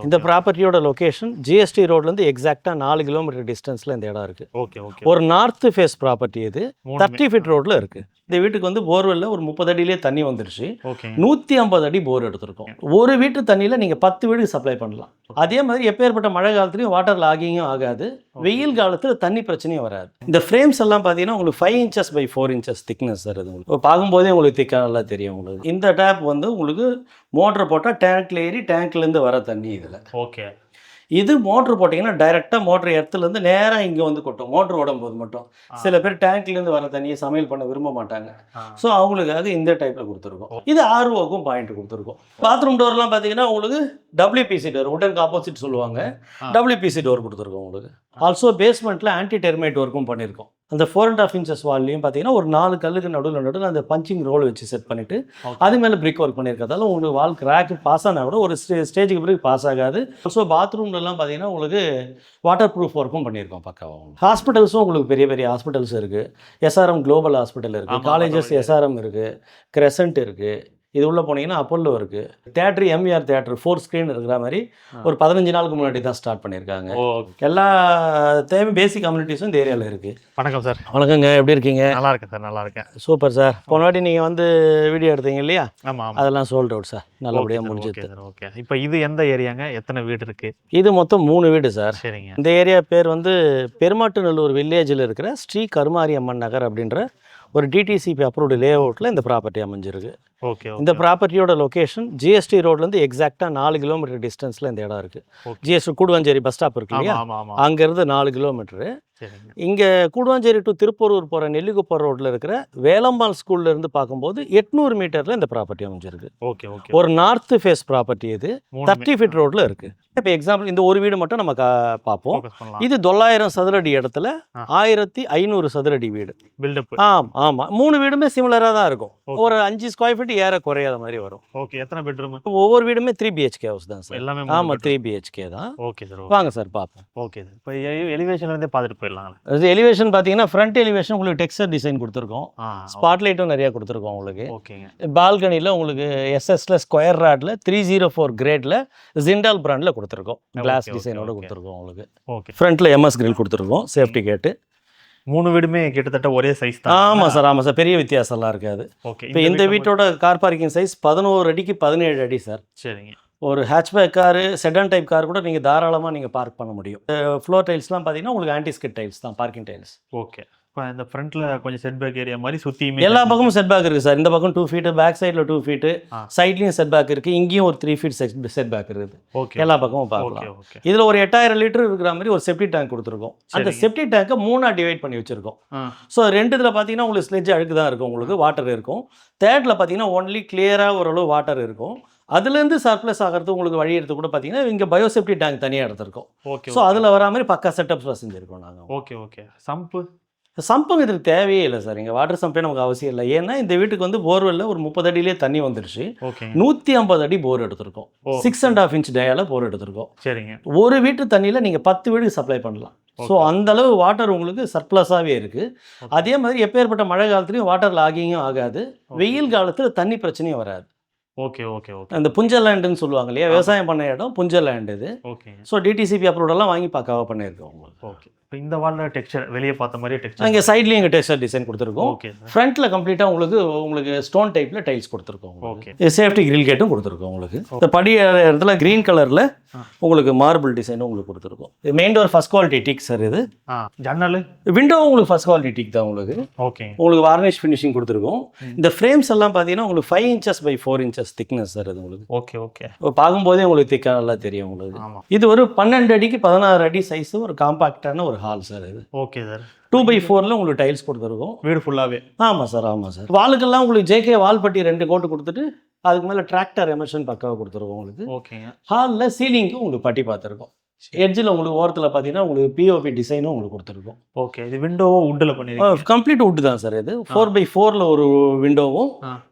இந்த ப்ராப்பர்ட்டியோட location GST ரோட்லேருந்து எக்ஸாக்டாக 4 கிலோமீட்டர் டிஸ்டன்ஸில் இந்த இடம் இருக்குது. ஒரு நார்த் ஃபேஸ் ப்ராப்பர்ட்டி இது 30 ஃபீட் ரோட்டில் இருக்குது. இந்த வீட்டுக்கு வந்து போர்வெல்ல ஒரு 30 அடியிலே தண்ணி வந்துருச்சு. 150 அடி போர் எடுத்திருக்கோம். ஒரு வீட்டு தண்ணியில் நீங்கள் 10 வீடுக்கு சப்ளை பண்ணலாம். அதே மாதிரி எப்பேற்பட்ட மழை காலத்துலையும் வாட்டர் லாகிங்கும் ஆகாது, வெயில் காலத்தில் தண்ணி பிரச்சனையும் வராது. இந்த ஃப்ரேம்ஸ் எல்லாம் பார்த்தீங்கன்னா உங்களுக்கு 5 inches by 4 inches thickness sir. இது உங்களுக்கு பார்க்கும்போதே உங்களுக்கு திக்காக நல்லா தெரியும் உங்களுக்கு. இந்த டேப் வந்து உங்களுக்கு மோட்டர் போட்டால் டேங்க்ல ஏறி டேங்க்லேருந்து வர தண்ணி இதில். ஓகே. இது மோட்ரு போட்டிங்கன்னா டைரெக்டாக மோட்ரு இடத்துலேருந்து நேராக இங்கே வந்து கொட்டும். மோட்ரு ஓடும்போது மட்டும் சில பேர் டேங்க்லேருந்து வர தண்ணியை சமையல் பண்ண விரும்ப மாட்டாங்க. ஸோ அவங்களுக்காக இந்த டைப்பில் கொடுத்துருக்கோம். இது ஆர்ஓக்கும் பாயிண்ட் கொடுத்துருக்கோம். பாத்ரூம் டோர்லாம் பார்த்தீங்கன்னா உங்களுக்கு WPC டோர், உடனுக்கு ஆப்போசிட் சொல்லுவாங்க, WPC டோர் கொடுத்துருக்கோம் உங்களுக்கு. ஆல்சோ பேஸ்மெண்ட்டில் ஆன்டி டெர்மைட் ஒர்க்கும் பண்ணியிருக்கோம். அந்த 4.5 inches வால்லையும் பார்த்தீங்கன்னா ஒரு 4 கல்லுக்கு நடுவில் அந்த பஞ்சிங் ரோல் வச்சு செட் பண்ணிவிட்டு அது மேலே பிரிக் ஒர்க் பண்ணியிருக்கிறதால உங்களுக்கு வால் கிராக் பாஸ் ஆனால் கூட ஒரு ஸ்டேஜுக்கு பிறகு பாஸ் ஆகாது. ஆல்சோ பாத்ரூம்லாம் பார்த்தீங்கன்னா உங்களுக்கு வாட்டர் ப்ரூஃப் ஒர்க்கும் பண்ணியிருக்கோம் பக்காவாக. ஹாஸ்பிட்டல்ஸும் உங்களுக்கு பெரிய பெரிய ஹாஸ்பிட்டல்ஸ் இருக்குது. SRM குளோபல் ஹாஸ்பிட்டல் இருக்குது, காலேஜஸ் SRM இருக்குது, கிரெசன்ட் இருக்குது. இது உள்ளே போனீங்கன்னா அப்போல்லோ இருக்குது. தேட்டர் MVR தேட்டர் 4 screen இருக்கிற மாதிரி ஒரு 15 நாளுக்கு முன்னாடி தான் ஸ்டார்ட் பண்ணியிருக்காங்க. எல்லா தேவை பேசிக் கம்யூனிட்டிஸும் இந்த ஏரியாவில் இருக்குது. வணக்கம் சார். வணக்கங்க, எப்படி இருக்கீங்க? நல்லா இருக்கேன் சார், நல்லா இருக்கேன். Super sir. போன வாட்டி நீங்கள் வந்து வீடியோ எடுத்தீங்க இல்லையா? ஆமாம். அதெல்லாம் சோல்ட் அவுட் சார், நல்லபடியாக முடிஞ்சுது. ஓகே. இப்போ இது எந்த ஏரியாங்க? எத்தனை வீடு இருக்குது? இது மொத்தம் 3 வீடு சார். சரிங்க. இந்த ஏரியா பேர் வந்து பெருமாட்டுநல்லூர் வில்லேஜில் இருக்கிற ஸ்ரீ கருமாரி அம்மன் நகர் அப்படின்ற ஒரு DTCP அப்ரூவ்டு லே அவுட்டில் இந்த ப்ராப்பர்ட்டி அமைஞ்சிருக்கு. ஓகே. இந்த ப்ராப்பர்ட்டியோட லொகேஷன் GST ரோட்லேருந்து எக்ஸாக்டாக 4 கிலோமீட்டர் டிஸ்டன்ஸில் இந்த இடம் இருக்குது. GST கூடுவாஞ்சேரி பஸ் ஸ்டாப் இருக்கு இல்லையா, அங்கேருந்து 4 கிலோமீட்டரு. இங்கே கூடுவாஞ்சேரி டு திருப்பூரூர் போகிற நெல்லிக்குப்பம் ரோட்டில் இருக்கிற வேலம்பால் ஸ்கூல்ல இருந்து பார்க்கும்போது 800 மீட்டரில் இந்த ப்ராப்பர்ட்டி அமைஞ்சிருக்கு. ஓகே. ஓகே. ஒரு நார்த் ஃபேஸ் ப்ராப்பர்ட்டி இது 30 ஃபீட் ரோட்டில் இருக்குது. இப்போ எக்ஸாம்பிள் இந்த ஒரு வீடு மட்டும் நம்ம பார்ப்போம். இது 900 சதுரடி இடத்துல 1500 சதுரடி வீடு. பில்டப். ஆமாம். 3 வீடுமே சிமிலராக தான் இருக்கும். ஒரு 5 ஸ்கொயர் ஃபீட் ஏற குறையாத மாதிரி வரும். ஓகே. எத்தனை பெட்ரூம்? ஒவ்வொரு வீடுமே 3 BHK ஹவுஸ் தான் சார். எல்லாமே? ஆமாம், 3 BHK தான். Okay sir. வாங்க சார் பார்ப்போம். Okay sir. இப்போ எலிவேஷன்லேருந்தே பார்த்துட்டு போயிடலாம். அது எலிவேஷன் பார்த்தீங்கன்னா ஃப்ரண்ட் எலிவேஷன் உங்களுக்கு டெக்ஸ்சர் டிசைன் கொடுத்துருக்கோம். ஸ்பாட்லைட்டும் நிறையா கொடுத்துருக்கோம் உங்களுக்கு. ஓகேங்க. பால்கனியில் உங்களுக்கு SSல ஸ்கொயர் ராட்ல 304 கிரேட்ல ஜிண்டால் பிராண்டில் கொடுத்துருக்கோம். கிளாஸ் டிசைனோட கொடுத்துருக்கோம் உங்களுக்கு. ஓகே. ஃப்ரண்ட்டில் MS கிரில் கொடுத்துருக்கோம், சேஃப்டி கேட்டு. 3 வீடுமே கிட்டத்தட்ட ஒரே சைஸ் தான். ஆமாம் சார், பெரிய வித்தியாசம்லாம் இருக்காது. ஓகே. இப்போ இந்த வீட்டோட கார் பார்க்கிங் சைஸ் 11 அடிக்கு 17 அடி சார். சரிங்க. ஒரு hatchback car, sedan type car கூட நீங்கள் தாராளமாக நீங்கள் பார்க் பண்ண முடியும். ஃப்ளோர் டைல்ஸ்லாம் பார்த்தீங்கன்னா உங்களுக்கு ஆன்டிஸ்கிட் டைல்ஸ் தான், பார்க்கிங் டைல்ஸ். ஓகே. இப்போ இந்த ஃப்ரண்ட்டில் கொஞ்சம் செட்பேக் ஏரியா மாதிரி சுற்றியுமே எல்லா பக்கமும் செட்பேக் இருக்குது சார். இந்த பக்கம் 2 ஃபீட்டு, பேக் சைடில் 2 ஃபீட்டு, சைட்லேயும் செட்பேக் இருக்குது, இங்கேயும் ஒரு 3 ஃபீட் செட்பேக் இருக்குது. ஓகே. எல்லா பக்கமும் பார்க்கலாம். இதில் ஒரு 8000 லிட்டர் இருக்கிற மாதிரி ஒரு செப்டி டேங்க் கொடுத்துருக்கோம். அந்த செப்டி டேங்கை 3 டிவைட் பண்ணி வச்சுருக்கோம். ஸோ 2 இதில் பார்த்தீங்கன்னா உங்களுக்கு ஸ்லெட்ஜ் அழுக்கு தான் இருக்கும், உங்களுக்கு வாட்டர் இருக்கும். தேர்டில் பார்த்தீங்கன்னா ஒன்லி கிளியராக ஓரளவு வாட்டர் இருக்கும். அதுலேருந்து சர்ப்ளஸ் ஆகிறது உங்களுக்கு வழி எடுத்து கூட பார்த்தீங்கன்னா இங்கே பயோசெப்டி டேங்க் தனியாக எடுத்திருக்கோம். ஓகே. ஸோ அதில் வரா மாதிரி பக்கா செட்டப்ஸ் செஞ்சுருக்கோம் நாங்கள். ஓகே. ஓகே. சம்பம் இதுக்கு தேவையே இல்லை சார். இங்கே வாட்டர் சம்பே நமக்கு அவசியம் இல்லை. ஏன்னா இந்த வீட்டுக்கு வந்து போர்வெல்ல ஒரு 30 அடியிலே தண்ணி வந்துருச்சு. 150 அடி போர் எடுத்திருக்கோம். 6.5 inch டயால போர் எடுத்திருக்கோம். சரிங்க. ஒரு வீட்டு தண்ணியில் நீங்கள் 10 வீடு சப்ளை பண்ணலாம். ஸோ அந்தளவு வாட்டர் உங்களுக்கு சர்ப்ளஸாகவே இருக்குது. அதே மாதிரி எப்பேற்பட்ட மழை காலத்துலையும் வாட்டர் லாகிங்கும் ஆகாது, வெயில் காலத்தில் தண்ணி பிரச்சனையும் வராது. ஓகே. ஓகே. ஓகே. அந்த புஞ்சல் லேண்டுன்னு சொல்லுவாங்க இல்லையா, விவசாயம் பண்ண இடம் புஞ்சல் லேண்ட் இது. ஓகே. ஸோ DTCP அப்ரூவெல்லாம் வாங்கி பக்காவாக பண்ணியிருக்கோம் உங்களுக்கு. ஓகே. இப்போ இந்த வாலில் டெக்ஸ்சர் வெளியே பார்த்த மாதிரி டெக்ஸ்சர், இங்கே சைட்லேயும் இங்கே டெக்ஸ்சர் டிசைன் கொடுத்துருக்கோம். ஓகே. ஃப்ரண்ட்டில் கம்ப்ளீட்டாக உங்களுக்கு ஸ்டோன் டைப்பில் டைல்ஸ் கொடுத்துருக்கோம். ஓகே. சேஃப்டி கிரில் கேட்டும் கொடுத்துருக்கோம் உங்களுக்கு. இந்த படி இடத்துல க்ரீன் கலரில் உங்களுக்கு மார்பிள் டிசைனும் உங்களுக்கு கொடுத்துருக்கோம். Main door first quality teak sir. இது ஜன்னல் விண்டோ உங்களுக்கு ஃபர்ஸ்ட் குவாலிட்டி டீக் தான் உங்களுக்கு. ஓகே. உங்களுக்கு வார்னிஷ் ஃபினிஷிங் கொடுத்துருக்கோம். இந்த ஃப்ரேம்ஸ் எல்லாம் பார்த்தீங்கன்னா உங்களுக்கு 5 inches by 4 inches thickness sir இது உங்களுக்கு. ஓகே. ஓகே. பார்க்கும்போதே உங்களுக்கு திக்காக நல்லா தெரியும் உங்களுக்கு. இது ஒரு 12 அடிக்கு 16 அடி சைஸ் ஒரு காம்பாக்டான ஒரு ஹால் சார் இது. Okay sir. 2x4ல உங்களுக்கு டைல்ஸ் கொடுத்துருக்கோம் வீடு ஃபுல்லாகவே. ஆமாம் சார். வாலுக்கெல்லாம் உங்களுக்கு JK வால்பட்டி 2 கோட்டு கொடுத்துட்டு அதுக்கு மேலே டிராக்டர் எமர்ஷன் பக்காவாக கொடுத்துருக்கோம் உங்களுக்கு. ஓகேங்க. ஹாலில் சீலிங்க்கு உங்களுக்கு பட்டி பார்த்துருக்கோம். எட்ஜில் உங்களுக்கு ஓரத்தில் பார்த்தீங்கன்னா உங்களுக்கு POP டிசைனும் உங்களுக்கு கொடுத்துருக்கோம். ஓகே. இது விண்டோவும் வுட்டில் பண்ணிருக்கோம். கம்ப்ளீட் வுட் தான் சார். இது 4x4ல ஒரு விண்டோவும்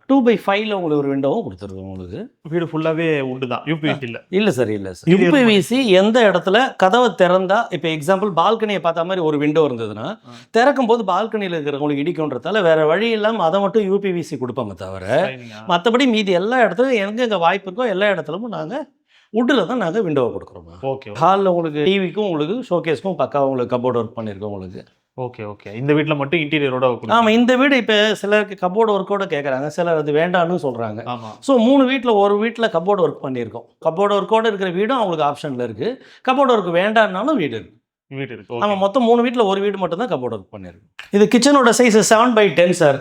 2x5ல உங்களுக்கு ஒரு விண்டோவும் கொடுத்துருக்கோம் உங்களுக்கு. வீடு ஃபுல்லாகவே வுட்டு தான், UPVC இல்லை சார். UPVC எந்த இடத்துல கதவை திறந்தா, இப்போ எக்ஸாம்பிள் பால்கனியை பார்த்த மாதிரி ஒரு விண்டோ இருந்ததுன்னா திறக்கும் போது பால்கனியில் இருக்கிறவங்களுக்கு இடிக்கும்ன்றதால வேற வழி இல்லாமல் அதை மட்டும் UPVC கொடுப்பாங்க தவிர மற்றபடி மீதி எல்லா இடத்துலையும் எங்கெங்கே வாய்ப்பு இருக்கோ எல்லா இடத்துலையும் நாங்கள் வுட்டில் தான் நாங்கள் விண்டோவை கொடுக்குறோம். ஓகே ஹாலில் உங்களுக்கு டிவிக்கும் உங்களுக்கு ஷோகேஸ்க்கும் பக்காவாக உங்களுக்கு கபோர்டு ஒர்க் பண்ணியிருக்கோம் உங்களுக்கு. Okay okay. இந்த வீட்டில் மட்டும் இன்டீரியரோட ஆமாம், இந்த வீடு இப்போ சிலருக்கு கபோர்டு ஒர்க்கோட கேட்குறாங்க, சிலர் அது வேண்டான்னு சொல்கிறாங்க. ஆமாம். ஸோ 3 வீட்டில் ஒரு வீட்டில் கபோர்டு ஒர்க் பண்ணியிருக்கோம். கபோர்டு ஒர்க்கோடு இருக்கிற வீடும் அவங்களுக்கு ஆப்ஷனில் இருக்குது. கபோர்டு ஒர்க் வேண்டான்னாலும் வீடு இருக்குது. வீடு இருக்குது. நம்ம மொத்தம் 3 வீட்டில் ஒரு வீடு மட்டும் தான் கபோர்டு ஒர்க் பண்ணியிருக்கோம். இது கிச்சனோட சைஸ் 7x10 சார்.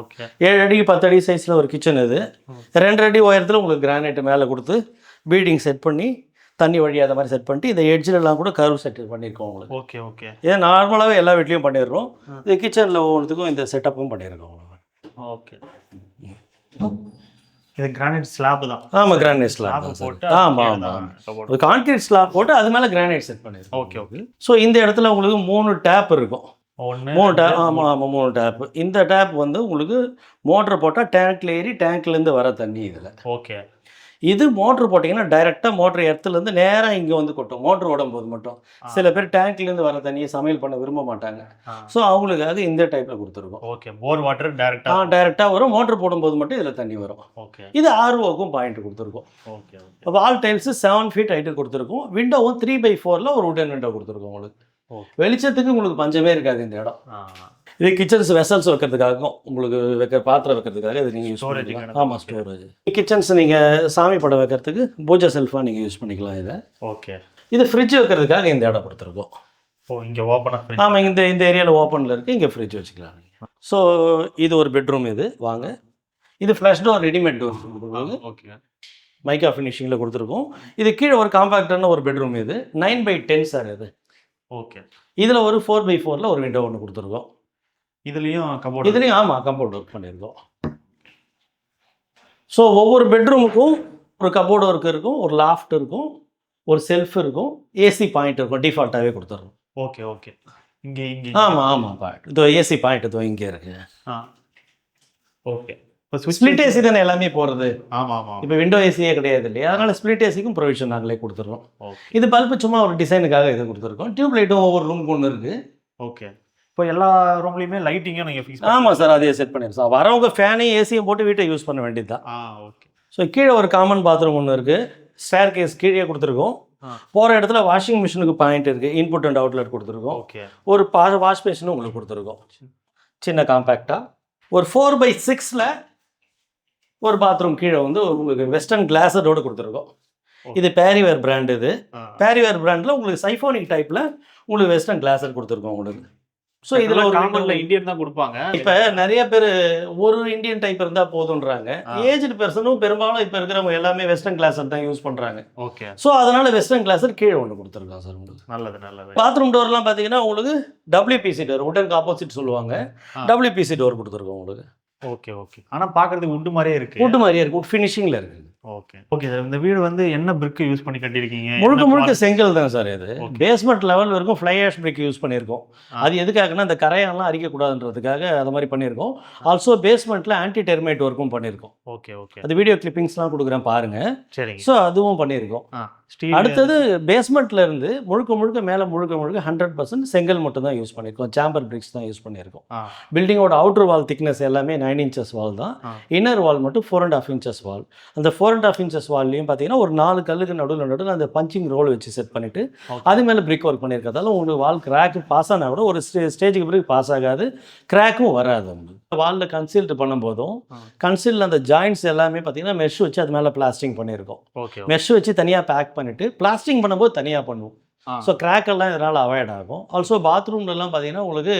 ஓகே. 7 அடிக்கு 10 அடி சைஸில் ஒரு கிச்சன் இது. 2 அடி உயரத்தில் உங்களுக்கு கிரானைட் மேலே கொடுத்து பீடிங் செட் பண்ணி தண்ணி வழியாத மாதிரி செட் பண்ணிட்டு இந்த எட்ஜிலெலாம் கூட கர்வ் செட் பண்ணியிருக்கோம் உங்களுக்கு. Okay okay. இதை நார்மலாகவே எல்லா வீட்லேயும் பண்ணிடுறோம். இது கிச்சனில் ஒவ்வொன்றுத்துக்கும் இந்த செட்டப்பும் பண்ணியிருக்கோம். ஓகே. இது கிரானைட் ஸ்லாப் தான். ஆமாம், கிரானைட் ஸ்லாப் போட்டு. ஆமாம் ஆமாம், ஒரு கான்கிரீட் ஸ்லாப் போட்டு அது மேலே கிரானைட் செட் பண்ணியிருக்கோம். Okay okay. ஸோ இந்த இடத்துல உங்களுக்கு 3 டேப் இருக்கும். 3 டேப். ஆமாம் ஆமாம், 3 டேப். இந்த டேப் வந்து உங்களுக்கு மோட்டர் போட்டால் டேங்க்ல ஏறி டேங்க்லேருந்து வர தண்ணி இதில். ஓகே. இது மோட்ரு போட்டிங்கன்னா டைரெக்டாக மோட்ரு எர்த்துலேருந்து நேராக இங்கே வந்து கொட்டும். மோட்ரு ஓடும் போது மட்டும். சில பேர் டேங்க்லேருந்து வர தண்ணியை சமையல் பண்ண விரும்ப மாட்டாங்க. ஸோ அவங்களுக்காக இந்த டைப்பில் கொடுத்துருக்கோம். ஓகே. போர் வாட்டர் டேரெக்டாக வரும். மோட்ரு போடும்போது மட்டும் இதில் தண்ணி வரும். ஓகே. இது ROக்கும் பாயிண்ட் கொடுத்துருக்கோம். ஓகே. வால் டைல்ஸு 7 feet ஹைட்டு கொடுத்துருக்கோம். விண்டோவும் 3x4 ஒரு உடன் விண்டோ கொடுத்துருக்கோம் உங்களுக்கு. வெளிச்சத்துக்கு உங்களுக்கு பஞ்சமே இருக்காது இந்த இடம். இது கிச்சன்ஸ் வெசல்ஸ் வைக்கிறதுக்காகவும் உங்களுக்கு பாத்திரம் வைக்கிறதுக்காக இது நீங்கள் யூஸ் பண்ணிக்கலாம். ஆமாம், ஸ்டோரேஜ். கிச்சன்ஸ் நீங்கள் சாமி படம் வைக்கிறதுக்கு பூஜை செல்ஃபாக நீங்கள் யூஸ் பண்ணிக்கலாம் இதை. ஓகே. இது ஃப்ரிட்ஜ் வைக்கிறதுக்காக இந்த இடம் கொடுத்துருக்கோம். இங்கே ஓப்பனாக. ஆமாம், இந்த ஏரியாவில் ஓப்பனில் இருக்குது. இங்கே ஃப்ரிட்ஜ் வச்சுக்கலாம் நீங்கள். ஸோ இது ஒரு பெட்ரூம். இது வாங்க. இது ஃப்ளஷ் டோர், ரெடிமேட் டோர் கொடுத்துருக்காங்க. ஓகே. மைக்கா ஃபினிஷிங்கில் கொடுத்துருக்கோம். இது கீழே ஒரு காம்பேக்டான ஒரு பெட்ரூம். இது 9x10 சார் இது. ஓகே. இதில் ஒரு 4x4 ஒரு விண்டோ ஒன்று கொடுத்துருக்கோம். இதுலேயும் ஆமாம், கபோர்டு ஒர்க் பண்ணியிருக்கோம். ஸோ ஒவ்வொரு பெட்ரூமுக்கும் ஒரு கபோர்டு ஒர்க் இருக்கும், ஒரு லாஃப்ட் இருக்கும், ஒரு செல்ஃப் இருக்கும், AC பாயிண்ட் இருக்கும். டிஃபால்ட்டாகவே கொடுத்துருவோம். Okay okay. இங்கே ஆமாம் ஆமாம், பாயிண்ட். இதோ AC பாயிண்ட் இதோ இங்கே இருக்கு. ஓகே. இப்போ ஸ்பிளிட் AC தானே எல்லாமே போகிறது. ஆமாம் ஆமாம். இப்போ விண்டோ ஏசியே கிடையாது இல்லையா, அதனால் ஸ்பிளிட் ஏசிக்கும் ப்ரொவிஷன் நாங்களே கொடுத்துருவோம். இது பல்பு சும்மா ஒரு டிசைனுக்காக இது கொடுத்துருக்கோம். டியூப் லைட்டும் ஒவ்வொரு ரூமுக்கு ஒன்று இருக்குது. ஓகே. இப்போ எல்லா ரூம்லையுமே லைட்டிங்கும் நீங்கள் ஃபிக்ஸ். ஆமாம் சார், அதையே செட் பண்ணிடுறோம் சார். வரவங்க ஃபேனையும் ஏசியும் போட்டு வீட்டை யூஸ் பண்ண வேண்டியது தான். ஓகே. ஸோ கீழே ஒரு காமன் பாத்ரூம் ஒன்று இருக்குது. ஸ்டேர் கேஸ் கீழே கொடுத்துருக்கோம். போகிற இடத்துல வாஷிங் மிஷினுக்கு பாயிண்ட் இருக்குது. இன்புட் அண்ட் அவுட்லெட் கொடுத்துருக்கோம். ஓகே. ஒரு வாஷ் பேஷனும் உங்களுக்கு கொடுத்துருக்கோம். சின்ன காம்பேக்டாக ஒரு 4x6 ஒரு பாத்ரூம் கீழே வந்து உங்களுக்கு வெஸ்டர்ன் கிளாஸரோடு கொடுத்துருக்கோம். இது பேரிவேர் பிராண்ட். இது பேரிவேர் பிராண்டில் உங்களுக்கு சைஃபோனிக் டைப்பில் உங்களுக்கு வெஸ்டர்ன் கிளாஸர் கொடுத்துருக்கோம் உங்களுக்கு. ஸோ இதில் ஒரு இந்தியன் தான் கொடுப்பாங்க. இப்போ நிறைய பேர் ஒரு இந்தியன் டைப் இருந்தால் போதுன்றாங்க. ஏஜ்டு பெர்சனும் பெரும்பாலும் இப்போ இருக்கிறவங்க எல்லாமே வெஸ்டர்ன் கிளாஸர் தான் யூஸ் பண்ணுறாங்க. ஓகே. ஸோ அதனால் வெஸ்டர்ன் கிளாஸர் கீழே ஒன்று கொடுத்துருக்கோம் சார் உங்களுக்கு. நல்லது நல்லது. பாத்ரூம் டோர்லாம் பார்த்தீங்கன்னா உங்களுக்கு WPC டோர், உடன் ஆப்போசிட் சொல்லுவாங்க. WPC டோர் கொடுத்துருக்கோம் உங்களுக்கு. Okay okay. ஆனால் பார்க்குறதுக்கு வுட்டு மாதிரியே இருக்குது. வுட்டு மாதிரியே இருக்குது, வுட் ஃபினிஷிங்கில் இருக்குது. Okay okay. இந்த வீடு வந்து என்ன பிரிக் யூஸ் பண்ணி கட்டியிருக்கீங்க? முழுக்க செங்கல் தான் சார். இது பேஸ்மெண்ட் லெவல் வரைக்கும் ஃப்ளை ஆஷ் பிரிக் யூஸ் பண்ணியிருக்கோம். அது எதுக்காகனா இந்த கரையெல்லாம் அரிக்கக்கூடாதுன்றதுக்காக அதை மாதிரி பண்ணியிருக்கோம். ஆல்சோ பேஸ்மெண்ட்டில் ஆன்டி டெர்மைட் ஒர்க்கும் பண்ணியிருக்கோம். Okay okay. அது வீடியோ கிளிப்பிங்ஸ்லாம் கொடுக்குறேன் பாருங்கள். சரிங்க. ஸோ அதுவும் பண்ணியிருக்கோம். அடுத்தது பேஸ்மெண்ட்ல இருந்து முழுக்க மேலே முழுக்க 100% செங்கல் மட்டும் தான் யூஸ் பண்ணியிருக்கோம். சாம்பர் பிரிக்ஸ் தான் யூஸ் பண்ணியிருக்கோம். பில்டிங்கோட அவுட்டர் வால் திக்னஸ் எல்லாமே 9 inches வால் தான். இன்னர் வால் மட்டும் 4.5 inches வால். அந்த 4.5 inches வால்லையும் பார்த்தீங்கன்னா ஒரு 4 கல்லுக்கு நடுவில் அந்த பஞ்சிங் ரோல் வச்சு செட் பண்ணிட்டு அது மேலே பிரிக் ஒர்க் பண்ணியிருக்கிறதால உங்களுக்கு வால் கிராக் பாஸ் ஆனால் கூட ஒரு ஸ்டேஜுக்கு பிறகு பாஸ் ஆகாது, கிராக்கும் வராது. உங்களுக்கு வாலில் கன்சீல்டு பண்ணும்போதும் கன்சீல் அந்த ஜாயின்ட்ஸ் எல்லாமே பார்த்தீங்கன்னா மெஷ் வச்சு அது மேலே பிளாஸ்டிங் பண்ணியிருக்கோம். மெஷ் வச்சு தனியாக பேக் பண்ணிட்டு பிளாஸ்டிங் பண்ணும்போது தனியாக பண்ணுவோம். ஸோ கிராக் எல்லாம் இதனால் அவாய்ட் ஆகும். ஆல்சோ பாத்ரூம்லாம் பார்த்தீங்கன்னா உங்களுக்கு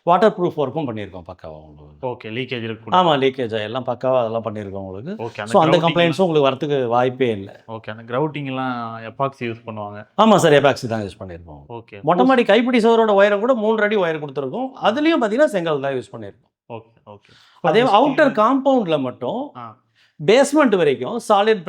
வாட்டர் ப்ரூஃப் ஒர்க்கும் பண்ணியிருக்கோம் பக்காவாக உங்களுக்கு. ஓகே. லீக்கேஜ் இருக்கு. ஆமாம், லீக்கேஜ் எல்லாம் பக்காவாக அதெல்லாம் பண்ணியிருக்கோம் உங்களுக்கு. ஓகே. ஸோ அந்த கம்ப்ளைண்ட்ஸும் உங்களுக்கு வரத்துக்கு வாய்ப்பே இல்லை. ஓகே. அந்த கிரவுட்டிங்லாம் எபாக்சி யூஸ் பண்ணுவாங்க. ஆமாம் சார், எபாக்சி தான் யூஸ் பண்ணியிருக்கோம். ஓகே. மொட்டை மாடி கைப்பிடி சவரோட ஒயரை கூட 3 அடி ஒயர் கொடுத்துருக்கோம். அதுலேயும் பார்த்தீங்கன்னா செங்கல் தான் யூஸ் பண்ணியிருக்கோம். Okay okay. அதே அவுட்டர் காம்பவுண்டில் மட்டும் பேஸ்மெண்ட் வரைக்கும் சாலிட்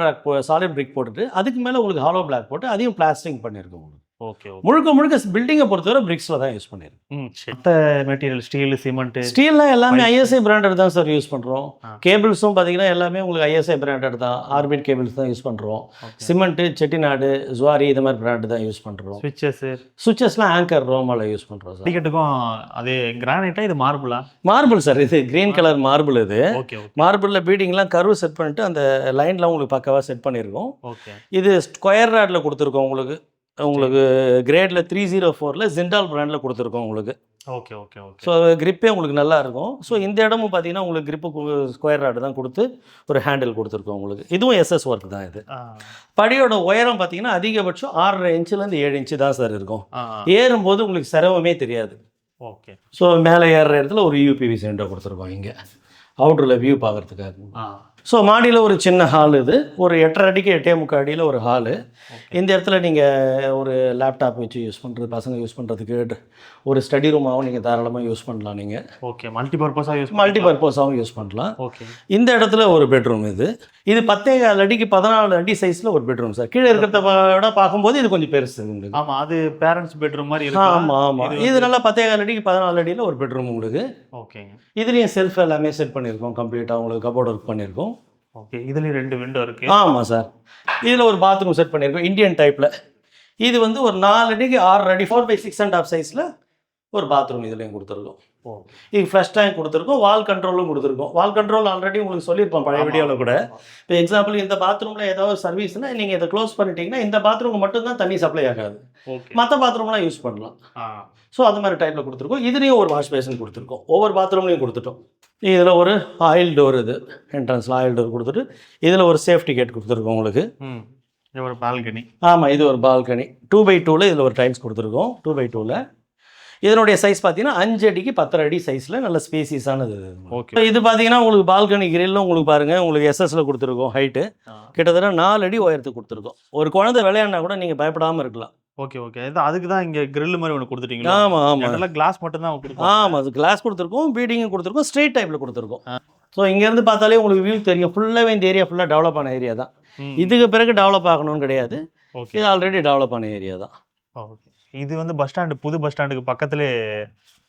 பிரிக் போட்டுட்டு அதுக்கு மேலே உங்களுக்கு ஹாலோ பிளாக் போட்டு அதையும் பிளாஸ்டிங் பண்ணியிருக்கோம் உங்களுக்கு. Okay okay. முழுக்க முழுக்க பில்டிங்கை பொறுத்தவரை பிரிக்ஸில் தான் யூஸ் பண்ணியிருக்கோம். மற்ற மெட்டீரியல் ஸ்டீல், சிமெண்ட், ஸ்டீல்லாம் எல்லாமே ஐஎஸ்ஐ பிராண்டட் தான் சார் யூஸ் பண்ணுறோம். ஆ. கேபிள்ஸும் பார்த்தீங்கன்னா எல்லாமே உங்களுக்கு ஐஎஸ்ஐ பிராண்டட் தான். ஆர்பிட் கேபிள்ஸ் தான் யூஸ் பண்ணுறோம். சிமெண்ட்டு, செட்டிநாடு, ஜுவாரி இது மாதிரி பிராண்டு தான் யூஸ் பண்ணுறோம். ஸ்விட்சஸ், சுவிச்சஸ்லாம் ஆங்கர் ரோமாவில் யூஸ் பண்ணுறோம் சார். டிக்கெட்டுக்கும் அது கிரானைட்டா இது மார்பிளா? மார்பிள் சார், இது கிரீன் கலர் மார்பிள். இது ஓகே ஓகே மார்பிளில் பீடிங்லாம் கர்வ் செட் பண்ணிட்டு அந்த லைனில் உங்களுக்கு பக்காவாக செட் பண்ணியிருக்கோம். ஓகே. இது ஸ்கொயர் ராடில் கொடுத்துருக்கோம் உங்களுக்கு கிரேடில் 304ல் ஜிண்டால் பிராண்டில் கொடுத்துருக்கோம் உங்களுக்கு. Okay okay okay. ஸோ கிரிப்பே உங்களுக்கு நல்லா இருக்கும். ஸோ இந்த இடமும் பார்த்தீங்கன்னா உங்களுக்கு கிரிப்பு ஸ்கொயர் ராடு தான் கொடுத்து ஒரு ஹேண்டில் கொடுத்துருக்கோம் உங்களுக்கு. இதுவும் எஸ்எஸ் ஒர்க் தான். இது படியோட உயரம் பார்த்தீங்கன்னா அதிகபட்சம் 6.5 இன்ச்சுலேருந்து 7 இன்ச்சு தான் சார் இருக்கும். ஏறும்போது உங்களுக்கு சிரமமே தெரியாது. ஓகே. ஸோ மேலே ஏறுற இடத்துல ஒரு யூபிவி விண்டோ கொடுத்துருக்கோம் இங்கே அவுட்டரில் வியூ பார்க்குறதுக்காக. ஸோ மாடியில் ஒரு சின்ன ஹால், இது ஒரு 8.5 அடிக்கு 8.75 அடியில் ஒரு ஹாலு. இந்த இடத்துல நீங்கள் ஒரு லேப்டாப் வச்சு யூஸ் பண்ணுறது, பசங்க யூஸ் பண்ணுறதுக்கு ஒரு ஸ்டடி ரூமாகவும் நீங்கள் தாராளமாக யூஸ் பண்ணலாம். நீங்கள் ஓகே மல்டிபர்பஸாக மல்டிபர்பஸாகவும் யூஸ் பண்ணலாம். ஓகே. இந்த இடத்துல ஒரு பெட்ரூம். இது 10.4 அடிக்கு 14 அடி சைஸில் ஒரு பெட்ரூம் சார். கீழே இருக்கிறத விட பார்க்கும்போது இது கொஞ்சம் பெருசு உங்களுக்கு. ஆமாம், அது பேரண்ட்ஸ் பெட்ரூம் மாதிரி இருக்கு. ஆமாம் ஆமாம். இது நல்லா 10.4 அடிக்கு 14 அடியில் ஒரு பெட்ரூம் உங்களுக்கு. ஓகேங்க. இதுலேயும் செல்ஃப் எல்லாமே செட் பண்ணியிருக்கோம். கம்ப்ளீட்டாக உங்களுக்கு கபோர்ட் ஒர்க் பண்ணியிருக்கோம். ஓகே. இதுலேயும் 2 விண்டோ இருக்குது. ஆமாம் சார். இதில் ஒரு பாத்ரூம் செட் பண்ணியிருக்கோம் இந்தியன் டைப்பில். இது வந்து ஒரு 4 அடிக்கு 6 அடி 4/6.5 சைஸில் ஒரு பாத்ரூம் இதுலேயும் கொடுத்துருக்கோம். இது ஃப்ளஷ் டேங்க் கொடுத்துருக்கோம். வால் கண்ட்ரோலும் கொடுத்துருக்கோம். வால் கண்ட்ரோல் ஆல்ரெடி உங்களுக்கு சொல்லியிருப்போம் பழைய வீடியோவில் கூட. இப்போ எக்ஸாம்பிள் இந்த பாத்ரூமில் ஏதாவது சர்வீஸ்னால் நீங்கள் இதை க்ளோஸ் பண்ணிட்டீங்கன்னா இந்த பாத்ரூமுக்கு மட்டும்தான் தண்ணி சப்ளை ஆகாது. ஓகே. மற்ற பாத்ரூம்லாம் யூஸ் பண்ணலாம். ஸோ அது மாதிரி டைப்பில் கொடுத்துருக்கோம். இதுலேயும் ஒரு வாஷ் பேஷன் கொடுத்துருக்கோம். ஒவ்வொரு பாத்ரூம்லையும் கொடுத்துட்டோம். இதில் ஒரு ஆயில் டோர், இது என்ட்ரன்ஸில் ஆயில் டோர் கொடுத்துட்டு இதில் ஒரு சேஃப்டி கேட் கொடுத்துருக்கோம் உங்களுக்கு. இது ஒரு பால்கனி. ஆமாம், இது ஒரு பால்கனி 2x2ல் இதில் ஒரு டைல்ஸ் கொடுத்துருக்கோம். 2x2ல் இதனுடைய சைஸ் பார்த்தீங்கன்னா 5 அடிக்கு 10 அடி சைஸில் நல்ல ஸ்பேசியஸானது. ஓகே. இது பார்த்தீங்கன்னா உங்களுக்கு பால்கனி கிரில்லும் உங்களுக்கு பாருங்கள் உங்களுக்கு எஸ்எஸ்ல கொடுத்துருக்கோம். ஹைட்டு கிட்டத்தட்ட 4 அடி உயரத்துக்கு கொடுத்துருக்கோம். ஒரு குழந்தை விளையாடினா கூட நீங்கள் பயப்படாமல் இருக்கலாம். Okay okay. அதுக்கு தான் இங்கே கிரில் மாதிரி ஒன்று கொடுத்துட்டீங்களா? ஆமாம் ஆமாம். அதெல்லாம் கிளாஸ் மட்டும் தான் கொடுத்துருக்கோம். ஆமாம், அது கிளாஸ் கொடுத்துருக்கோம். பீடிங்கும் கொடுத்துருக்கோம். ஸ்ட்ரெயிட் டைப்பில் கொடுத்துருக்கோம். ஸோ இங்கேருந்து பார்த்தாலே உங்களுக்கு வியூ தெரியும். ஃபுல்லாகவே இந்த ஏரியா ஃபுல்லாக டெவலப் ஆன ஏரியா தான். இதுக்கு பிறகு டெவலப் ஆகணும்னு கிடையாது. ஓகே. இது ஆல்ரெடி டெவலப் ஆன ஏரியா தான். ஓகே. இது வந்து பஸ் ஸ்டாண்டு, புது பஸ் ஸ்டாண்டுக்கு பக்கத்துலேயே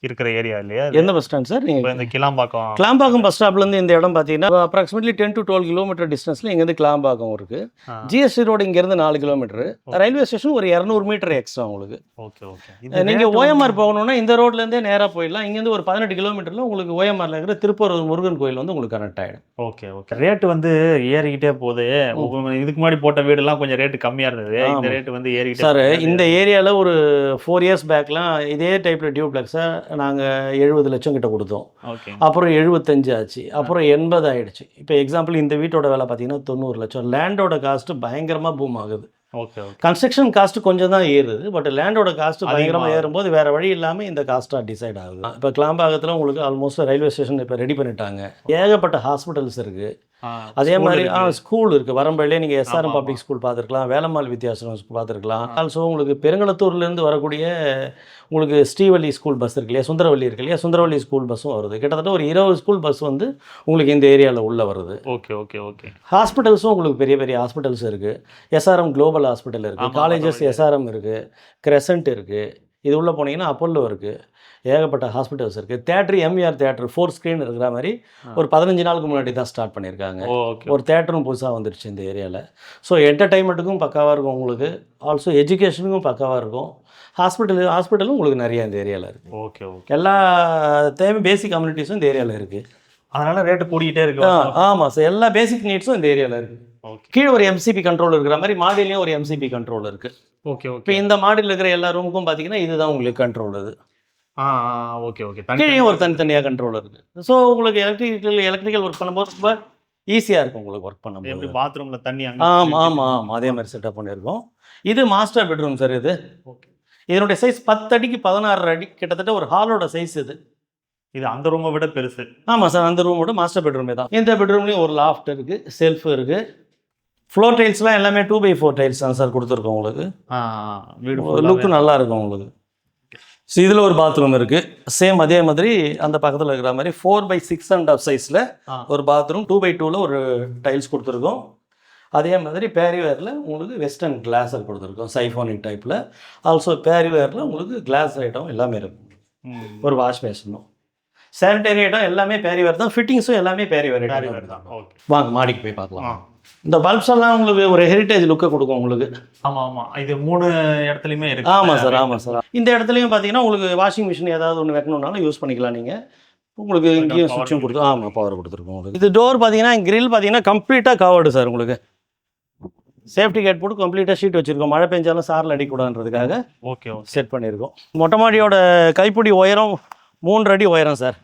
இருக்கிற ஏரியா இல்லையா? எந்த பஸ் ஸ்டாண்ட் சார்? நீங்கள் இந்த கிளாம்பாக்கம் பஸ் ஸ்டாப்லேருந்து இந்த இடம் பார்த்தீங்கன்னா அப்ராக்சிமேட்லி 10 to 12 கிலோமீட்டர் டிஸ்டன்ஸில் இங்கேருந்து கிளாம்பாக்கம் இருக்குது. ஜிஎஸ்டி ரோடு இங்கேருந்து 4 கிலோமீட்டரு. ரயில்வே ஸ்டேஷன் ஒரு 200 மீட்டர் எக்ஸ்ட்ரா உங்களுக்கு. Okay okay. நீங்கள் ஓஎம்ஆர் போகணுன்னா இந்த ரோட்லேருந்தே நேராக போயிடலாம். இங்கேருந்து ஒரு 18 கிலோமீட்டரில் உங்களுக்கு ஓஎம்ஆரில் இருக்கிற திருப்பூர் முருகன் கோயில் வந்து உங்களுக்கு கனெக்ட் ஆகிடும். Okay okay. ரேட்டு வந்து ஏறிக்கிட்டே போகுது. இதுக்கு முன்னாடி போட்ட வீடுலாம் கொஞ்சம் ரேட்டு கம்மியாக இருந்தது. இந்த ரேட்டு வந்து ஏறிக்கிட்டே சார். இந்த ஏரியாவில் ஒரு 4 இயர்ஸ் பேக்லாம் இதே டைப்பில் டியூப்ளெக்ஸை நாங்கள் 70 லட்சம் கிட்ட கொடுத்தோம். அப்புறம் 75 ஆச்சு. அப்புறம் 80 ஆயிடுச்சு. இப்போ எக்ஸாம்பிள் இந்த வீட்டோட விலை பார்த்தீங்கன்னா 90 லட்சம். லேண்டோட காஸ்ட் பயங்கரமாக பூம் ஆகுது. ஓகே. கன்ஸ்ட்ரக்ஷன் காஸ்ட் கொஞ்சம் தான் ஏறுது. பட் லேண்டோட காஸ்ட் பயங்கரமாக ஏறும்போது வேற வழி இல்லாமல் இந்த காஸ்ட்டாக டிசைட் ஆகுது. இப்போ கிளாம்பாக்கத்தில் உங்களுக்கு ஆல்மோஸ்ட் ரயில்வே ஸ்டேஷன் இப்போ ரெடி பண்ணிட்டாங்க. ஏகப்பட்ட ஹாஸ்பிட்டல்ஸ் இருக்குது. அதே மாதிரி ஸ்கூல் இருக்குது. வரம்பையிலே நீங்கள் எஸ்ஆர்எம் பப்ளிக் ஸ்கூல் பார்த்துருக்கலாம், வேலம்மாள் வித்யாசனம் பார்த்துருக்கலாம். ஆல்சோ உங்களுக்கு பெருங்களத்தூர்லேருந்து வரக்கூடிய உங்களுக்கு ஸ்ரீவள்ளி ஸ்கூல் பஸ் இருக்கு இல்லையா, சுந்தரவள்ளி இருக்கு இல்லையா, சுந்தரவள்ளி ஸ்கூல் பஸ்ஸும் வருது. கிட்டத்தட்ட ஒரு 20 ஸ்கூல் பஸ் வந்து உங்களுக்கு இந்த ஏரியாவில் உள்ள வருது. Okay okay okay. ஹாஸ்பிட்டல்ஸும் உங்களுக்கு பெரிய பெரிய ஹாஸ்பிட்டல்ஸ் இருக்குது. எஸ்ஆர்எம் குளோபல் ஹாஸ்பிட்டல் இருக்குது, காலேஜஸ் எஸ்ஆர்எம் இருக்குது, கிரெசன்ட் இருக்குது. இது உள்ளே போனீங்கன்னா அப்போல்லோ இருக்குது. ஏகப்பட்ட ஹாஸ்பிட்டல்ஸ் இருக்குது. தேட்டர் எம்ஆர் தேட்டர் 4 ஸ்க்ரீன் இருக்கிற மாதிரி ஒரு 15 நாளுக்கு முன்னாடி தான் ஸ்டார்ட் பண்ணியிருக்காங்க. ஒரு தேட்டரும் புதுசாக வந்துடுச்சு இந்த ஏரியாவில். ஸோ என்டர்டைன்மெண்ட்டுக்கும் பக்காவாக இருக்கும் உங்களுக்கு. ஆல்சோ எஜுகேஷனுக்கும் பக்காவாக இருக்கும். ஹாஸ்பிட்டலும் உங்களுக்கு நிறைய இந்த ஏரியாவில் இருக்குது. Okay okay. எல்லா தேவை பேசிக் கம்யூனிட்டிஸும் இந்த ஏரியாவில் இருக்குது. அதனால் ரேட்டு கூடிக்கிட்டே இருக்கு. ஆமாம் சார். எல்லா பேசிக் நீட்ஸும் இந்த ஏரியாவில் இருக்குது. கீழே ஒரு எம்சிபி கண்ட்ரோல் இருக்கிற மாதிரி மாடிலையும் ஒரு எம்சிபி கண்ட்ரோல் இருக்குது. Okay okay. இப்போ இந்த மாடியில் இருக்கிற எல்லா ரூமுக்கும் பார்த்தீங்கன்னா இதுதான் உங்களுக்கு கண்ட்ரோல். இது ஓகே ஓகே. கீழே ஒரு தனித்தனியாக கண்ட்ரோல் இருக்குது. ஸோ உங்களுக்கு எலக்ட்ரிக்கல் ஒர்க் பண்ணும்போது ரொம்ப ஈஸியாக இருக்கும் உங்களுக்கு ஒர்க் பண்ணும்போது. பாத்ரூமில் தண்ணி ஆமாம் ஆமாம் ஆமாம் அதே மாதிரி செட்டப் பண்ணியிருக்கோம். இது மாஸ்டர் பெட்ரூம் சார். இது ஓகே. இதனுடைய சைஸ் 10 அடிக்கு 16 அடி, கிட்டத்தட்ட ஒரு ஹாலோட சைஸ் இது. இது அந்த ரூமை விட பெருசு. ஆமாம் சார். அந்த ரூமோட மாஸ்டர் பெட்ரூமே தான். இந்த பெட்ரூம்லேயும் ஒரு லாஃப்ட் இருக்குது, செல்ஃப் இருக்குது. ஃப்ளோர் டைல்ஸ்லாம் எல்லாமே 2x4 டைல்ஸ் தான் சார் கொடுத்துருக்கோம் உங்களுக்கு. வீடு லுக்கு நல்லா இருக்கும் உங்களுக்கு. ஸோ இதில் ஒரு பாத்ரூம் இருக்குது. சேம் அதே மாதிரி அந்த பக்கத்தில் இருக்கிற மாதிரி 4/6.5 சைஸில் ஒரு பாத்ரூம் 2x2ல் ஒரு டைல்ஸ் கொடுத்துருக்கோம். அதே மாதிரி பேரிவேரில் உங்களுக்கு வெஸ்டர்ன் கிளாஸர் கொடுத்துருக்கோம் சைஃபோனிக் டைப்பில். ஆல்சோ பேரிவேரில் உங்களுக்கு கிளாஸ் ஐட்டம் எல்லாமே இருக்கும். ஒரு வாஷ் பேசணும், சானிடரி ஐட்டம் எல்லாமே பேரிவேர் தான். ஃபிட்டிங்ஸும் எல்லாமே பேரிவேர் ஐட்டம் தான். வாங்க மாடிக்கு போய் பார்க்கலாம். இந்த பல்ப்ஸ் எல்லாம் உங்களுக்கு ஒரு ஹெரிட்டேஜ் லுக்கை கொடுக்கும் உங்களுக்கு. ஆமாம், இது 3 இடத்துலையுமே இருக்கு. ஆமாம் சார். இந்த இடத்துலையும் பார்த்தீங்கன்னா உங்களுக்கு வாஷிங் மிஷின் ஏதாவது ஒன்று வைக்கணுன்னாலும் யூஸ் பண்ணிக்கலாம் நீங்கள். உங்களுக்கு இங்கேயும் சுவிட்சும் கொடுத்து பவர் கொடுத்துருக்கோம் உங்களுக்கு. இது டோர் பார்த்தீங்கன்னா கிரில் பார்த்தீங்கன்னா கம்ப்ளீட்டாக கவர்டு சார். உங்களுக்கு சேஃப்டி கேட் போட்டு கம்ப்ளீட்டாக ஷீட் வச்சுருக்கோம். மழை பெஞ்சாலும் சாரில் அடிக்கூடாதுன்றதுக்காக செட் பண்ணியிருக்கோம். மொட்டை மாடியோட கைப்பிடி உயரம் 3 அடி உயரம் சார்.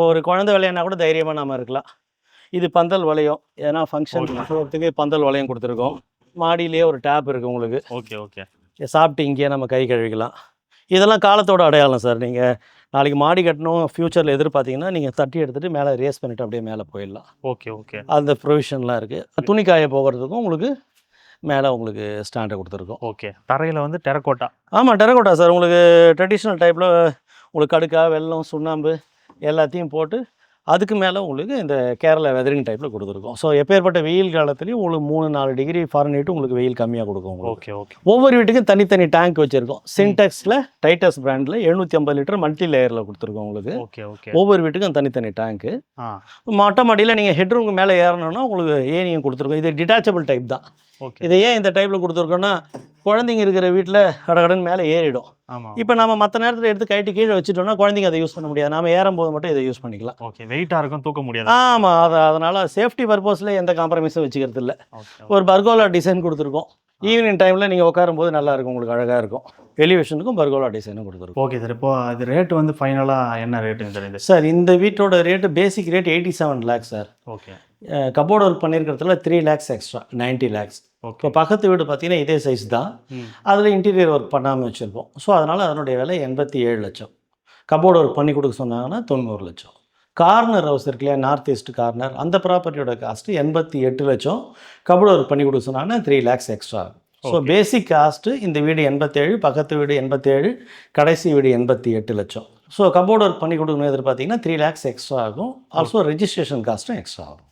ஒரு குழந்தை விளையாடினா கூட தைரியமாக நாம இருக்கலாம். இது பந்தல் வளையம், ஏன்னா ஃபங்க்ஷன் போகிறதுக்கு பந்தல் வளையம் கொடுத்துருக்கோம். மாடியிலேயே ஒரு டேப் இருக்குது உங்களுக்கு. ஓகே. சாப்பிட்டு இங்கேயே நம்ம கை கழுவிக்கலாம். இதெல்லாம் காலத்தோட அடையாளம் சார். நீங்கள் நாளைக்கு மாடி கட்டணும் ஃப்யூச்சரில் எதிர்பார்த்தீங்கன்னா நீங்கள் தட்டி எடுத்துகிட்டு மேலே ரேஸ் பண்ணிவிட்டு அப்படியே மேலே போயிடலாம். ஓகே. அந்த ப்ரொவிஷன்லாம் இருக்குது. துணி காய போகிறதுக்கும் உங்களுக்கு மேலே உங்களுக்கு ஸ்டாண்டை கொடுத்துருக்கோம். ஓகே. தரையில் வந்து டெரக்கோட்டா. ஆமாம், டெரக்கோட்டா சார். உங்களுக்கு ட்ரெடிஷ்னல் டைப்பில் உங்களுக்கு கடுக்கா, வெல்லம், சுண்ணாம்பு எல்லாத்தையும் போட்டு அதுக்கு மேலே உங்களுக்கு இந்த கேரளா வெதரிங் டைப்பில் கொடுத்துருக்கோம். ஸோ எப்பேற்பட்ட வெயில் காலத்துலேயும் உங்களுக்கு 3-4 டிகிரி ஃபாரன்ஹீட் உங்களுக்கு வெயில் கம்மியாக கொடுக்கும். ஓகே. ஒவ்வொரு வீட்டுக்கும் தனித்தனி டேங்க் வச்சுருக்கோம். சின்டெக்ஸில் டைட்டஸ் பிராண்டில் 750 லிட்டர் மல்டி லேயரில் கொடுத்துருக்கோம் உங்களுக்கு. ஓகே. ஒவ்வொரு வீட்டுக்கும் தனித்தனி டேங்க்கு. மொட்டை மாடியில் நீங்கள் ஹெட்ரூமுக்கு மேலே ஏறணும்னா உங்களுக்கு ஏனியும் கொடுத்துருக்கோம். இது டிட்டாச்சபிள் டைப் தான். இதை ஏன் இந்த டைப்பில் கொடுத்துருக்கோன்னா குழந்தைங்க இருக்கிற வீட்டில் கடகடன் மேலே ஏறிடும். இப்போ நம்ம மற்ற நேரத்தில் எடுத்து கைட்டு கீழே வச்சுட்டோம்னா குழந்தைங்க அதை யூஸ் பண்ண முடியாது. நம்ம ஏறும்போது மட்டும் இதை யூஸ் பண்ணிக்கலாம். ஓகே. வெயிட்டாக இருக்கும், தூக்க முடியாது. ஆமாம், அதனால் சேஃப்டி பர்பஸில் எந்த காம்ப்ரமைஸும் வச்சுக்கிறது இல்லை. ஒரு பர்கோலா டிசைன் கொடுத்துருக்கோம். ஈவினிங் டைமில் நீங்கள் உட்காரும்போது நல்லா இருக்கும், உங்களுக்கு அழகாக இருக்கும். எலிவேஷனுக்கும் பர்கோலா டிசைனும் கொடுத்துருக்கோம். Okay sir. இப்போ அது ரேட்டு வந்து ஃபைனலாக என்ன ரேட்டுன்னு தெரியுது சார்? இந்த வீட்டோட rate basic rate 87 lakhs sir. Okay. Cupboard work பண்ணியிருக்கிறதுல 3 lakhs எக்ஸ்ட்ரா, 90 lakhs. இப்போ பக்கத்து வீடு பார்த்தீங்கன்னா இதே சைஸ் தான். அதில் இன்டீரியர் ஒர்க் பண்ணாமல் வச்சுருப்போம். ஸோ அதனால் அதனுடைய விலை 87 லட்சம். கபோர்டு ஒர்க் பண்ணி கொடுக்க சொன்னாங்கன்னா 90 லட்சம். கார்னர் ஹவுஸ் இருக்கு இல்லையா, நார்த் ஈஸ்ட் கார்னர், அந்த ப்ராப்பர்ட்டியோட காஸ்ட்டு 88 லட்சம். கபோர்டு ஒர்க் பண்ணி கொடுக்க சொன்னாங்கன்னா 3 lakhs extra. So basic cost இந்த வீடு 87, பக்கத்து வீடு 87, கடைசி வீடு 88 லட்சம். ஸோ கபோர்டு ஒர்க் பண்ணி கொடுக்கணும் எதிர்பார்த்தீங்கன்னா 3 lakhs எக்ஸ்ட்ரா ஆகும். ஆல்சோ ரெஜிஸ்ட்ரேஷன் காஸ்ட்டும் எக்ஸ்ட்ரா ஆகும்.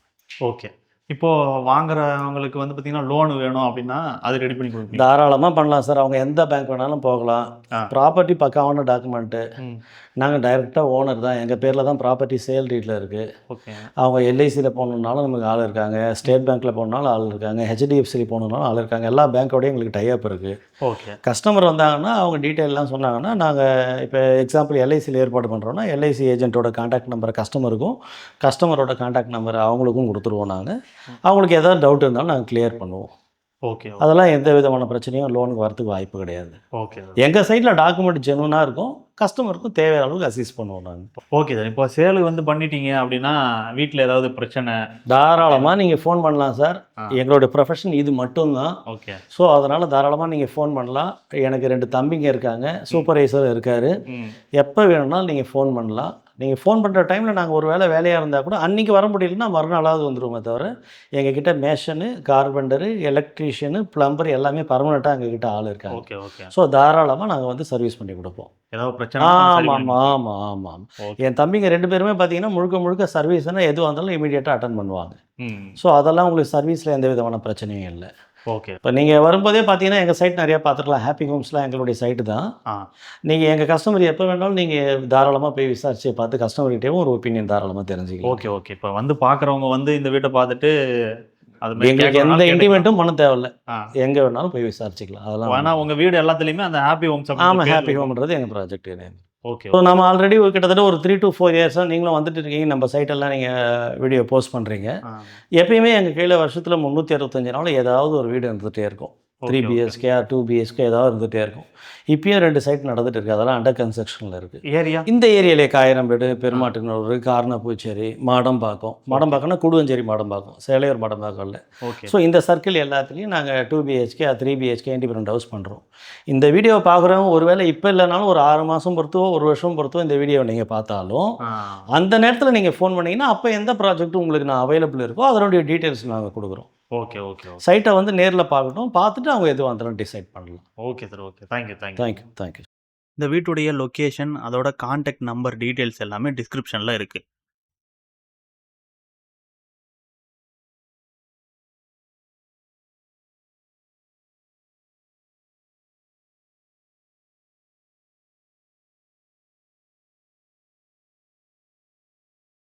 ஓகே. இப்போது வாங்குறவங்களுக்கு வந்து பார்த்தீங்கன்னா லோன் வேணும் அப்படின்னா அது ரெடி பண்ணி கொடுப்பீங்க? தாராளமாக பண்ணலாம் சார். அவங்க எந்த பேங்க் வேணாலும் போகலாம். ப்ராப்பர்ட்டி பக்காவான டாக்குமெண்ட்டு. நாங்கள் டைரெக்டாக ஓனர் தான். எங்கள் பேரில் தான் ப்ராப்பர்ட்டி சேல் டீட்டில் இருக்குது. ஓகே. அவங்க எல்ஐசியில் போகணுன்னாலும் நமக்கு ஆள் இருக்காங்க, ஸ்டேட் பேங்க்கில் போகணுன்னாலும் ஆள் இருக்காங்க, ஹெச்டிஎஃப்சியில் போகணுன்னாலும் ஆள் இருக்காங்க. எல்லா பேங்க்கோடையும் எங்களுக்கு டைப் இருக்குது. ஓகே. கஸ்டமர் வந்தாங்கன்னா அவங்க டீட்டெயிலெலாம் சொன்னாங்கன்னா நாங்கள் இப்போ எக்ஸாம்பிள் எல்ஐசியில் ஏற்பாடு பண்ணுறோன்னா எல்ஐசி ஏஜென்ட்டோட கான்டாக்ட் நம்பரை கஸ்டமருக்கும், கஸ்டமரோட கான்டாக்ட் நம்பரை அவங்களுக்கும் கொடுத்துருவோம். நாங்கள் அவங்களுக்கு ஏதாவது டவுட் இருந்தாலும் நாங்கள் கிளியர் பண்ணுவோம். ஓகே. அதெல்லாம் எந்த விதமான பிரச்சனையும் லோனுக்கு வரதுக்கு வாய்ப்பு கிடையாது. ஓகே. எங்கள் சைடில் டாக்குமெண்ட் ஜெனுவனாக இருக்கும், கஸ்டமருக்கும் தேவையான அளவுக்கு அசிஸ்ட் பண்ணுவோம் நாங்கள். Okay sir. இப்போ சேலு வந்து பண்ணிட்டீங்க அப்படின்னா வீட்டில் ஏதாவது பிரச்சனை தாராளமாக நீங்கள் ஃபோன் பண்ணலாம் சார். எங்களுடைய ப்ரொஃபஷன் இது மட்டும்தான். ஓகே. ஸோ அதனால் தாராளமாக நீங்கள் ஃபோன் பண்ணலாம். எனக்கு 2 தம்பிங்க இருக்காங்க, சூப்பர்வைசர் இருக்கார். எப்போ வேணும்னாலும் நீங்கள் ஃபோன் பண்ணலாம். நீங்கள் ஃபோன் பண்ணுற டைமில் நாங்கள் ஒரு வேலையாக இருந்தால் கூட அன்றைக்கி வர முடியலன்னா மறுநாளாவது வந்துடுவோமே தவிர எங்ககிட்ட மேஷனு, கார்பெண்டரு, எலக்ட்ரீஷியனு, பிளம்பர் எல்லாமே பர்மனெண்ட்டாக எங்ககிட்ட ஆள் இருக்காங்க. ஓகே. ஸோ தாராளமாக நாங்கள் வந்து சர்வீஸ் பண்ணி கொடுப்போம். ஏதாவது பிரச்சனை? ஆமாம். என் தம்பிங்க 2 பேருமே பார்த்தீங்கன்னா முழுக்க சர்வீஸ்னால் எதுவாக இருந்தாலும் இமீடியட்டாக அட்டன் பண்ணுவாங்க. ஸோ அதெல்லாம் உங்களுக்கு சர்வீஸில் எந்த விதமான பிரச்சனையும் இல்லை. ஓகே. இப்போ நீங்கள் வரும்போதே பார்த்தீங்கன்னா எங்கள் சைட் நிறையா பார்த்துக்கலாம். ஹாப்பி ஹோம்ஸ்லாம் எங்களுடைய சைட்டு தான். நீங்கள் எங்கள் கஸ்டமர் எப்போ வேணாலும் நீங்கள் தாராளமாக போய் விசாரிச்சு பார்த்து கஸ்டமர்கிட்டேயும் ஒரு ஒப்பீனியன் தாராளமாக தெரிஞ்சுக்கலாம். ஓகே. இப்போ வந்து பார்க்குறவங்க வந்து இந்த வீட்டை பார்த்துட்டு அது எங்களுக்கு எந்த இன்டிமேட்டும் பண்ண தேவையில்லை, எங்கே வேணாலும் போய் விசாரிச்சுக்கலாம். அதெல்லாம் ஆனால் உங்கள் வீடு எல்லாத்துலேயுமே அந்த ஹாப்பி ஹோம்ஸ். ஆமாம், ஹாப்பி ஹோம்ன்றது எங்கள் ப்ராஜெக்ட். ஓகே. ஸோ நம்ம ஆல்ரெடி கிட்டத்தட்ட ஒரு 3 to 4 இயர்ஸாக நீங்களும் வந்துட்டு இருக்கீங்க. நம்ம சைட்டெல்லாம் நீங்கள் வீடியோ போஸ்ட் பண்ணுறீங்க. எப்பயுமே எங்கள் கையில் வருஷத்தில் 365 நாள் ஏதாவது ஒரு வீடு இருந்துகிட்டே இருக்கும். 3 BHK or 2 BHK ஏதாவது இருந்துகிட்டே இருக்கும். இப்பயும் 2 சைட் நடந்துட்டு இருக்குது. அதெல்லாம் அண்டர் கன்ஸ்ட்ரக்ஷனில் இருக்குது. ஏரியா இந்த ஏரியாலே காயிரம்பேடு, பெருமாட்டுநல்லூர், கார்னப்பூச்சேரி, மாடம்பாக்கம்னா கூடுவஞ்சேரி மாடம்பாக்கம், சேலையூர் மாடம்பாக்கம்ல. ஓகே. ஸோ இந்த சர்க்கிள் எல்லாத்துலேயும் நாங்கள் 2 BHK or 3 BHK independent house பண்ணுறோம். இந்த வீடியோ பார்க்குறவங்க ஒருவேளை இப்போ இல்லைனாலும் ஒரு 6 மாதம் பொறுத்தோ 1 வருஷம் பொறுத்தோ இந்த வீடியோவை நீங்கள் பார்த்தாலும் அந்த நேரத்தில் நீங்கள் ஃபோன் பண்ணிங்கன்னா அப்போ எந்த ப்ராஜெக்ட்டும் உங்களுக்கு நான் அவைலபிள் இருக்கோ அதனுடைய டீட்டெயில்ஸ் நாங்கள் கொடுக்குறோம். ஓகே. சைட்டை வந்து நேரில் பார்க்கட்டும், பார்த்துட்டு அவங்க எதுவாக இருந்தாலும் டிசைட் பண்ணலாம். Okay sir. Okay. Thank you. Thank you. இந்த வீட்டுடைய லொக்கேஷன், அதோட கான்டாக்ட் நம்பர் டீட்டெயில்ஸ் எல்லாமே டிஸ்கிரிப்ஷனில் இருக்குது.